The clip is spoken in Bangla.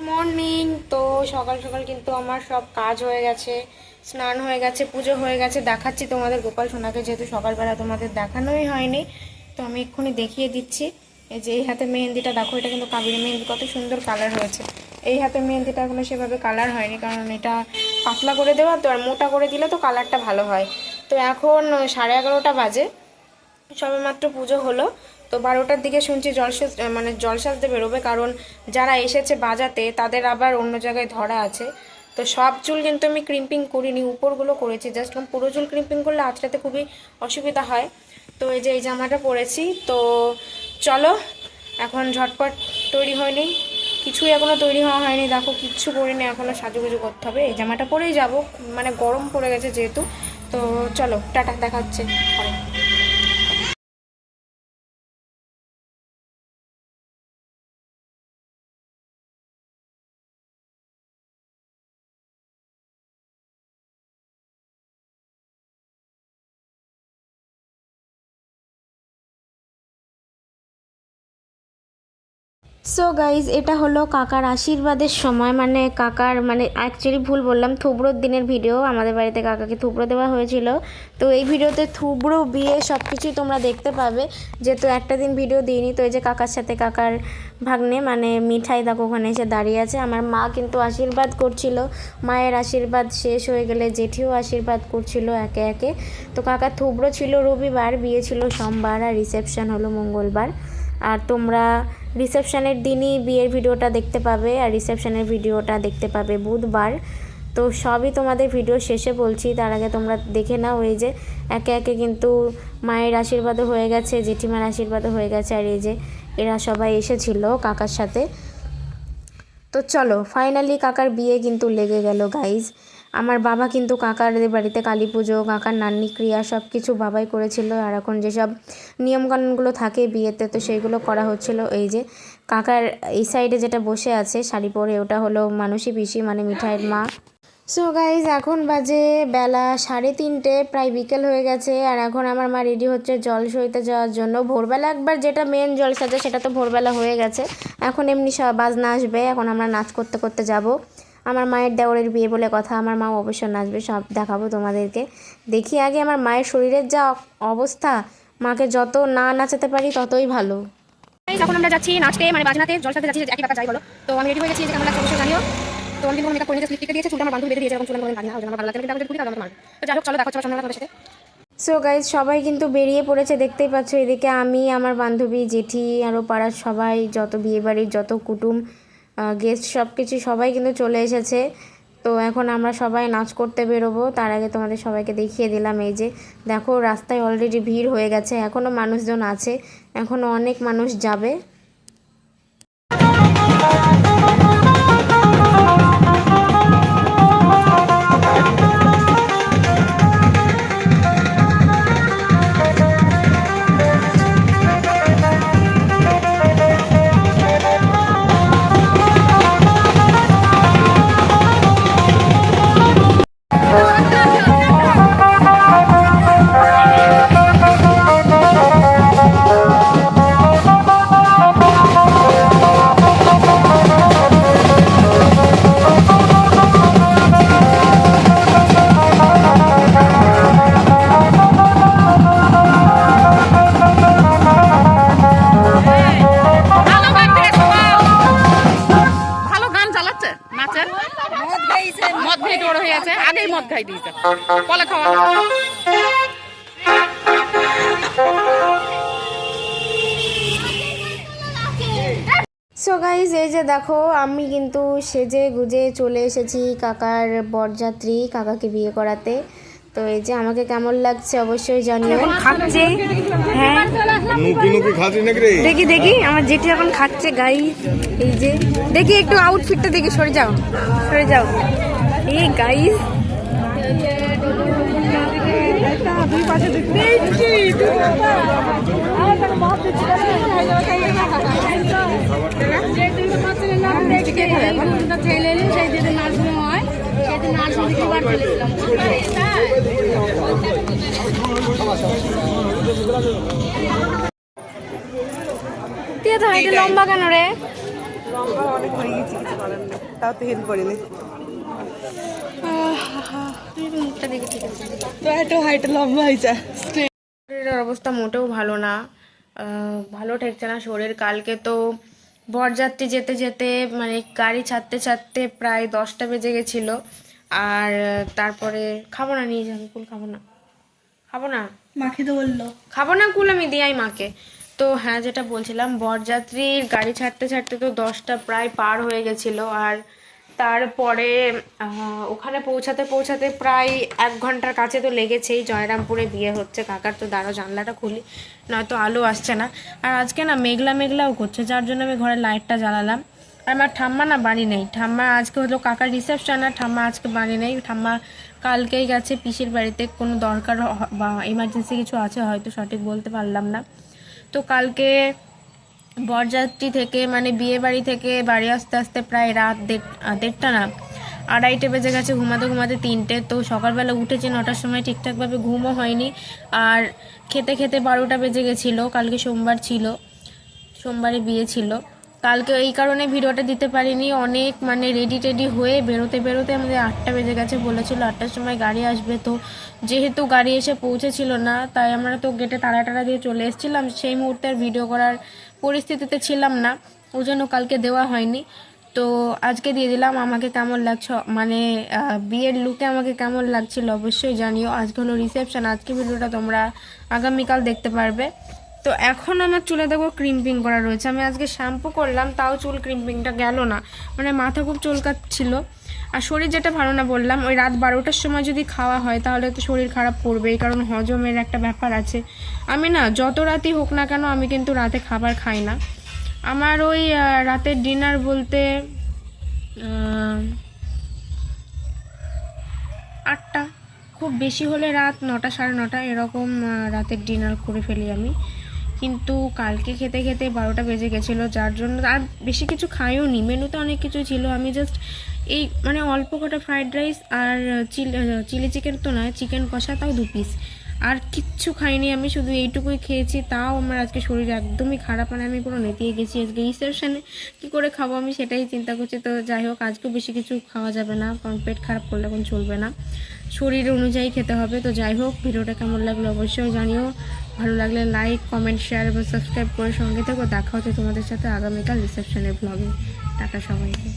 মর্নিং। তো সকাল সকাল কিন্তু আমার সব কাজ হয়ে গেছে, স্নান হয়ে গেছে, পুজো হয়ে গেছে। দেখাচ্ছি তোমাদের গোপাল সোনাকে, যেহেতু সকালবেলা তোমাদের দেখানোই হয়নি, তো আমি এক্ষুনি দেখিয়ে দিচ্ছি। এই যে এই হাতে মেহেন্দিটা দেখো, এটা কিন্তু কাবেরি মেহেন্দি, কত সুন্দর কালার হয়েছে। এই হাতে মেহেন্দিটা এখনো সেভাবে কালার হয়নি, কারণ এটা পাতলা করে দেওয়া তো, আর মোটা করে দিলে তো কালারটা ভালো হয়। তো এখন 11:30 বাজে, সবেমাত্র পুজো হলো। তো 12টার দিকে শুনছি জল সাজতে বেরোবে, কারণ যারা এসেছে বাজাতে তাদের আবার অন্য জায়গায় ধরা আছে। তো সব চুল কিন্তু আমি ক্রিম্পিং করিনি, উপরগুলো করেছি জাস্ট। পুরো চুল ক্রিম্পিং করলে আঁচড়াতে খুবই অসুবিধা হয়। তো এই যে এই জামাটা পরেছি। তো চলো এখন ঝটপট তৈরি হয়নি, কিছুই এখনও তৈরি হওয়া হয়নি, দেখো কিচ্ছু করিনি, এখনও সাজুগুজু করতে হবে। এই জামাটা পরেই যাব, মানে গরম পড়ে গেছে যেহেতু। তো চলো টাটা, দেখা হচ্ছে পরে। সো গাইজ, এটা হলো কাকার আশীর্বাদের সময়, মানে কাকার, মানে অ্যাকচুয়ালি ভুল বললাম, থুবড়োর দিনের ভিডিও। আমাদের বাড়িতে কাকাকে থুবড়ো দেওয়া হয়েছিল। তো এই ভিডিওতে থুবড়ো, বিয়ে সব কিছুই তোমরা দেখতে পাবে, যেহেতু একটা দিন ভিডিও দিইনি। তো এই যে কাকার সাথে কাকার ভাগ্নে, মানে মিঠাই দেখো ওখানে এসে দাঁড়িয়ে আছে। আমার মা কিন্তু আশীর্বাদ করছিল, মায়ের আশীর্বাদ শেষ হয়ে গেলে জেঠিও আশীর্বাদ করছিল একে একে। তো কাকার থুবড়ো ছিল রবিবার, বিয়ে ছিল সোমবার, আর রিসেপশন হলো মঙ্গলবার। আর তোমরা রিসেপশনের দিনই বিয়ের ভিডিওটা দেখতে পাবে, আর রিসেপশনের ভিডিওটা দেখতে পাবে বুধবার। তো সবই তোমাদের ভিডিও শেষে বলছি, তার আগে তোমরা দেখে নাও। এই যে একে একে কিন্তু মায়ের আশীর্বাদও হয়ে গেছে, জেঠিমার আশীর্বাদও হয়ে গেছে, আর এই যে এরা সবাই এসেছিল কাকার সাথে। তো চলো ফাইনালি কাকার বিয়ে কিন্তু লেগে গেল গাইজ। আমার বাবা কিন্তু কাকারদের বাড়িতে কালী পুজো, কাকার নান্নি ক্রিয়া সব কিছু বাবাই করেছিল। আর এখন যেসব নিয়মকানুনগুলো থাকে বিয়েতে, তো সেইগুলো করা হচ্ছিল। এই যে কাকার এই সাইডে যেটা বসে আছে শাড়ি পরে, ওটা হলো মানসী পিসি, মানে মিঠাইয়ের মা। সো গাইজ, এখন বাজে বেলা 3:30, প্রায় বিকেল হয়ে গেছে। আর এখন আমার মা রেডি হচ্ছে জল সইতে যাওয়ার জন্য। ভোরবেলা একবার যেটা মেন জল সাজে সেটা তো ভোরবেলা হয়ে গেছে, এখন এমনি সব বাজনা আসবে, এখন আমরা নাচ করতে করতে যাব। আমার মায়ের দেওরের বিয়ে বলে কথা, আমার মা অবশ্য নাচবে, সব দেখাবো তোমাদেরকে। দেখি আগে আমার মায়ের শরীরের যা অবস্থা, মাকে যত না নাচাতে পারি ততই ভালো। যখন আমরা যাচ্ছি নাচতে, মানে বাজনাতে, জল সাজতে যাচ্ছি, একই কথা যাই বলো। তো আমি রেডি হয়ে গেছি, যে কেমন লাগছে অবশ্যই জানিও। তো অনেকদিন কোনো মেকআপ করে নিয়ে লিপস্টিক দিয়েছে, চুলটা আমার বান্ধবী বেঁধে দিয়েছে, এখন চুল আমি বাঁধি না, ওই জন্য আমার ভালো লাগছে না, কিন্তু আমাদের মারবে। তো যাই হোক, চলো দেখো সামনে তোমাদের সাথে। সো গাইজ, সবাই কিন্তু বেরিয়ে পড়েছে, দেখতেই পাচ্ছ। এদিকে আমি, আমার বান্ধবী, জেঠি, আরও পাড়ার সবাই, যত বিয়েবাড়ির যত কুটুম গেস্ট সব কিছু সবাই কিন্তু চলে এসেছে। তো এখন আমরা সবাই নাচ করতে বেরোবো। তার আগে তোমাদের সবাইকে দেখিয়ে দিলাম, এই যে দেখো রাস্তায় অলরেডি ভিড় হয়ে গেছে, এখনও মানুষজন আছে, এখনও অনেক মানুষ যাবে। সো গাইজ, এই যে দেখো আমি কিন্তু সেজে গুজে চলে এসেছি কাকার বরযাত্রী, কাকাকে বিয়ে করাতে। তো এই যে আমাকে কেমন লাগছে অবশ্যই জানিও। খাচ্ছে, হ্যাঁ দেখি দেখি আমার জেঠি এখন খাচ্ছে গাইজ। এই যে দেখি একটু আউটফিটটা দেখি, সরে যাও সরে যাও। এই গাইজ লম্বা কেন রে? লম্বা অনেক হয়ে গেছি, কিছু করার নেই, তাও তো হেল্প করিনি। মুখটা দেখে ঠিক আছে। তো এত হাইটে লম্বা হয়েছে। শরীরের অবস্থা মোটেও ভালো না, ভালো ঠেকছে না শরীর। কালকে তো বরযাত্রী যেতে যেতে মানে গাড়ি ছাড়তে ছাড়তে প্রায় 10টা বেজে গেছিলো। আর তারপরে খাবো না, নিয়ে যাবো কুল, খাবো না, খাবো না, মাকে তো বললো খাবো না কুল, আমি দিয়াই মাকে। তো হ্যাঁ, যেটা বলছিলাম, বরযাত্রীর গাড়ি ছাড়তে ছাড়তে তো 10টা প্রায় পার হয়ে গেছিলো। আর তারপরে ওখানে পৌঁছাতে পৌঁছাতে প্রায় 1 ঘন্টার কাছে তো লেগেছেই। জয়রামপুরে বিয়ে হচ্ছে কাকার, তো দাঁড়াও জানলাটা খুলি, নয়তো আলো আসছে না। আর আজকে না মেঘলা মেঘলাও করছে, যার জন্য আমি ঘরের লাইটটা জ্বালালাম। আর আমার ঠাম্মা না বাড়ি নেই, ঠাম্মা আজকে হলো কাকার রিসেপশন, আর ঠাম্মা আজকে বাড়ি নেই। ঠাম্মা কালকেই গেছে পিসির বাড়িতে, কোনো দরকার বা এমার্জেন্সি কিছু আছে হয়তো, সঠিক বলতে পারলাম না। তো কালকে বরযাত্রী থেকে মানে বিয়ে বাড়ি থেকে বাড়ি আসতে আসতে প্রায় রাত 1:30 না 2:30 বেজে গেছে, ঘুমাতে ঘুমাতে 3টে। তো সকালবেলা উঠেছি 9টার সময়, ঠিকঠাকভাবে ঘুমও হয়নি। আর খেতে খেতে 12টা বেজে গেছিলো। কালকে সোমবার ছিল, সোমবারে বিয়ে ছিল। কালকে এই কারণে ভিডিওটা দিতে পারিনি, অনেক মানে রেডি টেডি হয়ে বেরোতে বেরোতে আমাদের 8টা বেজে গেছে। বলেছিল 8টার সময় গাড়ি আসবে, তো যেহেতু গাড়ি এসে পৌঁছেছিল না, তাই আমরা তো গেটে তাড়া টাড়া দিয়ে চলে এসেছিলাম। সেই মুহূর্তে আর ভিডিও করার পরিস্থিতিতে ছিলাম না, ওই জন্য কালকে দেওয়া হয়নি। তো আজকে দিয়ে দিলাম। আমাকে কেমন লাগছে মানে বিয়ের লুকে আমাকে কেমন লাগছিল অবশ্যই জানিও। আজকে হলো রিসেপশন, আজকে ভিডিওটা তোমরা আগামীকাল দেখতে পারবে। তো এখন আমার চুলে দেখো ক্রিম্পিং করা রয়েছে, আমি আজকে শ্যাম্পু করলাম তাও চুল ক্রিম্পিংটা গেল না, মানে মাথা খুব চুলকাচ্ছিল। আর শরীর যেটা ভালো না বললাম, ওই রাত 12টার সময় যদি খাওয়া হয় তাহলে তো শরীর খারাপ করবেই, কারণ হজমের একটা ব্যাপার আছে। আমি না যত রাতই হোক না কেন, আমি কিন্তু রাতে খাবার খাই না। আমার ওই রাতের ডিনার বলতে 8টা, খুব বেশি হলে রাত 9টা 9:30 এরকম রাতের ডিনার করে ফেলি আমি। কিন্তু কালকে খেতে খেতে 12টা বেজে গেছিলো, যার জন্য আর বেশি কিছু খাইও নি। মেনুতে অনেক কিছু ছিল, আমি জাস্ট এই মানে অল্প কটা ফ্রাইড রাইস আর চিলি চিকেন তো নয়, চিকেন কষা, তাও 2 পিস, আর কিচ্ছু খাইনি আমি, শুধু এইটুকুই খেয়েছি। তাও আমার আজকে শরীর একদমই খারাপ, মানে আমি পুরো নেতিয়ে গেছি। আজকে রিসেপশনে কী করে খাবো আমি সেটাই চিন্তা করছি। তো যাই হোক, আজকেও বেশি কিছু খাওয়া যাবে না, কারণ পেট খারাপ করলে এখন চলবে না, শরীর অনুযায়ী খেতে হবে। তো যাই হোক, ভিডিওটা কেমন লাগলো অবশ্যই জানিও। ভালো লাগলে লাইক, কমেন্ট, শেয়ার এবং সাবস্ক্রাইব করে সঙ্গে থেকো। দেখা হচ্ছে তোমাদের সাথে আগামীকাল রিসেপশনের ব্লগে। টাটা সবাইকে।